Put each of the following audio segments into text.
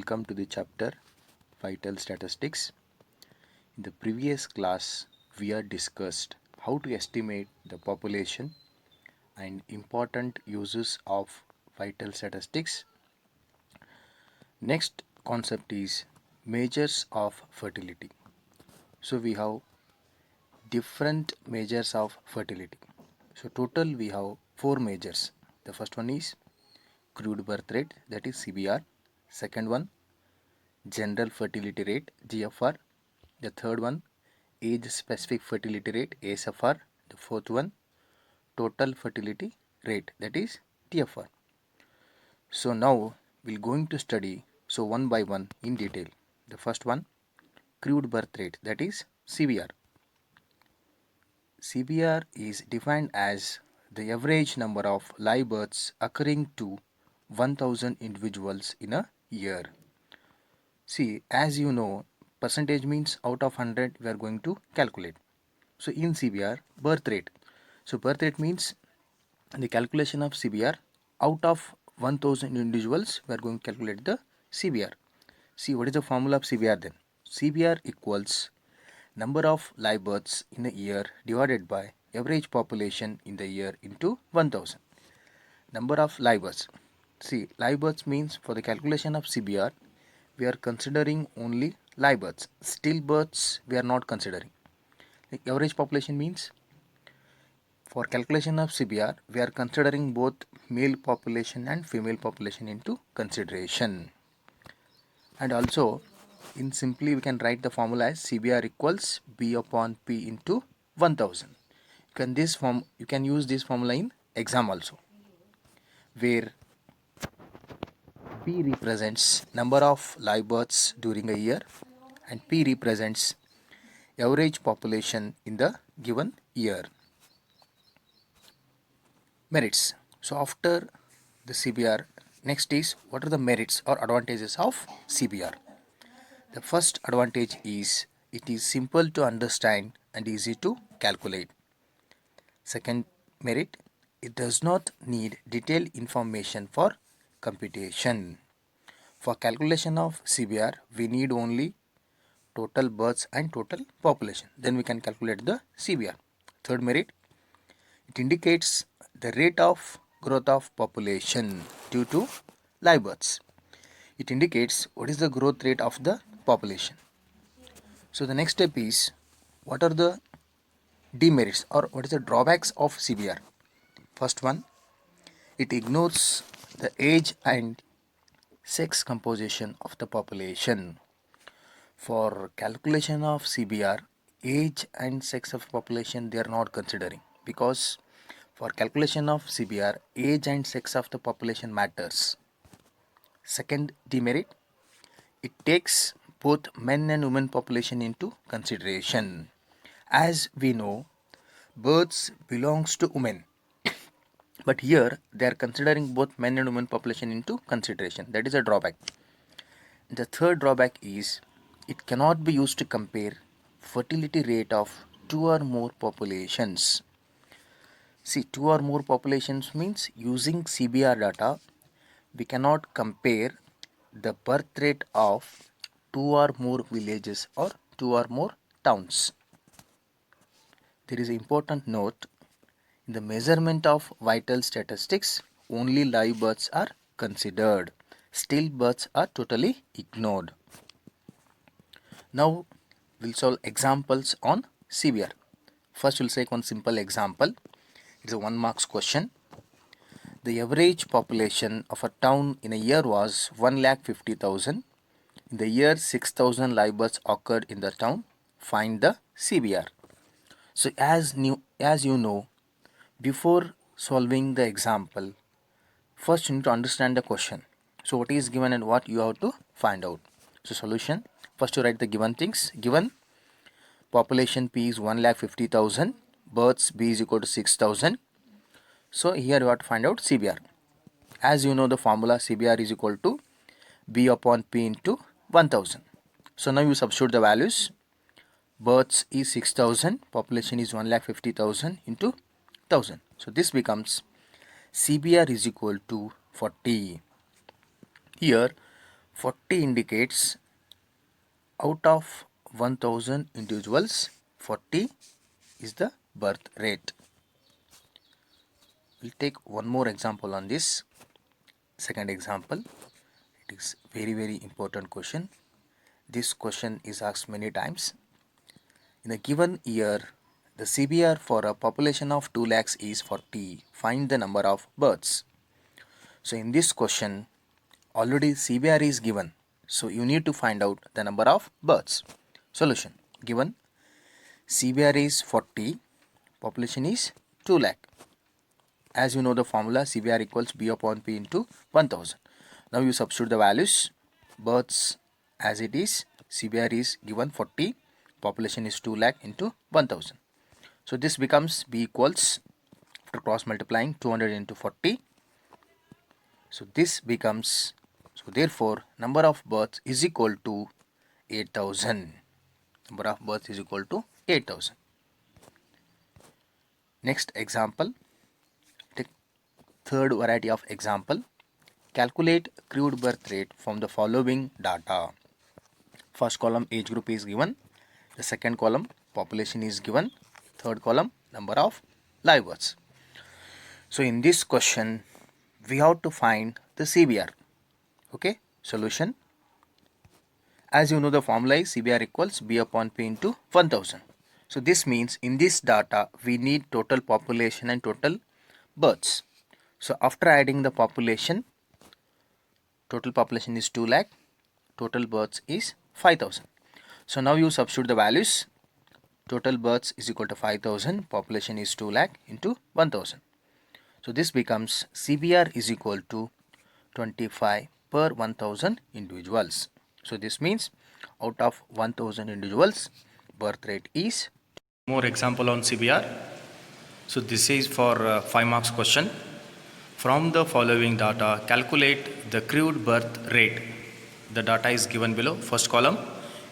welcome to the chapter Vital Statistics. In the previous class, we have discussed how to estimate the population and important uses of vital statistics. Next concept is measures of fertility. So we have different measures of fertility. So total we have four measures. The first one is crude birth rate, that is CBR. Second one, general fertility rate, GFR. The third one, age specific fertility rate, ASFR. The fourth one, total fertility rate, that is TFR. So now we're going to study one by one in detail. The first one, crude birth rate, that is CBR. CBR is defined as the average number of live births occurring to 1000 individuals in a year. See, as you know, percentage means out of 100 we are going to calculate. So in CBR, birth rate. So birth rate means the calculation of CBR out of 1000 individuals we are going to calculate the CBR. See, what is the formula of CBR then? CBR equals number of live births in a year divided by average population in the year into 1000. Number of live births. See, live births means for the calculation of CBR we are considering only live births. Still births we are not considering. Like average population means for calculation of CBR we are considering both male population and female population into consideration. And also in simply we can write the formula as CBR equals B upon P into 1000. You can use this formula in exam also, where B represents number of live births during a year and P represents average population in the given year. Merits. So after the CBR, next is what are the merits or advantages of CBR. The first advantage is it is simple to understand and easy to calculate. Second merit, it does not need detailed information for computation. For calculation of CBR, we need only total births and total population. Then we can calculate the CBR. Third merit, it indicates the rate of growth of population due to live births. It indicates what is the growth rate of the population. So the next step is what are the demerits or what is the drawbacks of CBR. First one, it ignores the age and sex composition of the population. For calculation of CBR, age and sex of population they are not considering, because for calculation of CBR, age and sex of the population matters. Second demerit, it takes both men and women population into consideration. As we know, births belongs to women, but here they are considering both men and women population into consideration. That is a drawback. The third drawback is it cannot be used to compare fertility rate of two or more populations. See, two or more populations means using CBR data we cannot compare the birth rate of two or more villages or two or more towns. There is an important note, in the measurement of vital statistics only live births are considered. Still births are totally ignored. Now we'll solve examples on CBR. First we'll take one simple example. It's a 1 marks question. The average population of a town in a year was 1,50,000. In the year 6,000 live births occurred in the town. Find the CBR. So as you know, before solving the example, first you need to understand the question. So what is given and what you have to find out. So solution, first you write the given things. Given population P is 1,50,000, births B is equal to 6,000. So here you have to find out CBR. As you know, the formula CBR is equal to B upon P into 1000. So now you substitute the values. Births is 6,000, population is 1,50,000 into 1000. So this becomes CBR is equal to 40. Here 40 indicates out of 1000 individuals, 40 is the birth rate. We'll take one more example on this. Second example. It is very important question. This question is asked many times. In a given year, the CBR for a population of 2 lakhs is 40. Find the number of births. So in this question, already CBR is given. So you need to find out the number of births. Solution. Given CBR is 40, population is 2 lakh. As you know the formula, CBR equals B upon P into 1000. Now you substitute the values. Births as it is, CBR is given 40, population is 2 lakh into 1000. So this becomes B equals, after cross multiplying, 200 into 40. So this becomes, so therefore number of births is equal to 8000. Number of births is equal to 8000. Next example, take third variety of example. Calculate crude birth rate from the following data. First column age group is given, the second column population is given, third column number of live births. So in this question we have to find the CBR. Okay, solution. As you know the formula is CBR equals B upon P into 1000. So this means in this data we need total population and total births. So after adding the population, total population is 2 lakh, total births is 5000. So now you substitute the values. Total births is equal to 5000, population is 2 lakh into 1000. So this becomes CBR is equal to 25 per 1000 individuals. So this means out of 1000 individuals, birth rate is. More example on CBR. So this is for 5 marks question. From the following data, calculate the crude birth rate. The data is given below. First column,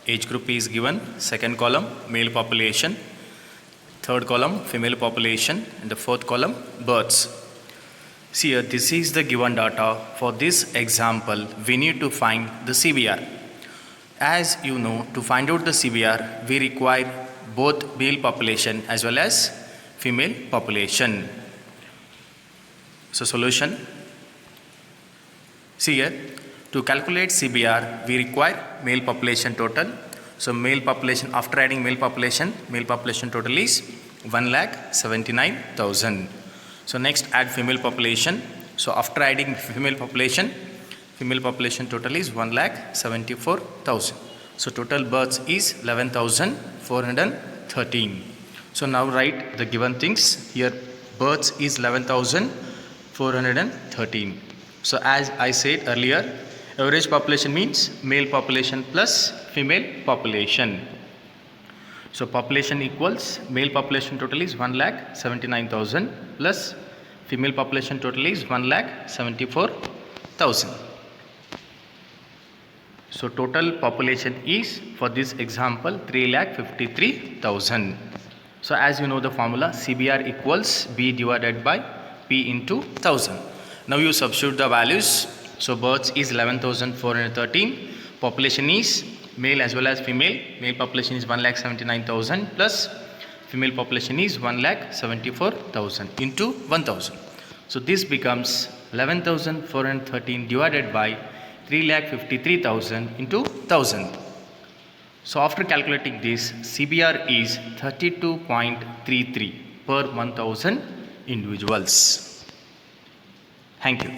age group is given. Second column, male population. Third column, female population. And the fourth column, births. See here, this is the given data. For this example, we need to find the CBR. As you know, to find out the CBR, we require both male population as well as female population. So solution. See here, to calculate CBR, we require male population total. So male population, after adding male population total is 1,79,000. So next add female population. So after adding female population total is 1,74,000. So total births is 11,413. So now write the given things. Here births is 11,413. So as I said earlier, average population means male population plus female population. So population equals male population total is 1,79,000 plus female population total is 1,74,000. So total population is, for this example, 3,53,000. So as you know the formula, CBR equals B divided by P into 1000. Now you substitute the values. So births is 11,413. Population is male as well as female. Male population is 1,79,000 plus female population is 1,74,000 into 1000. So this becomes 11,413 divided by 3,53,000 into 1000. So after calculating this, CBR is 32.33 per 1000 individuals. Thank you.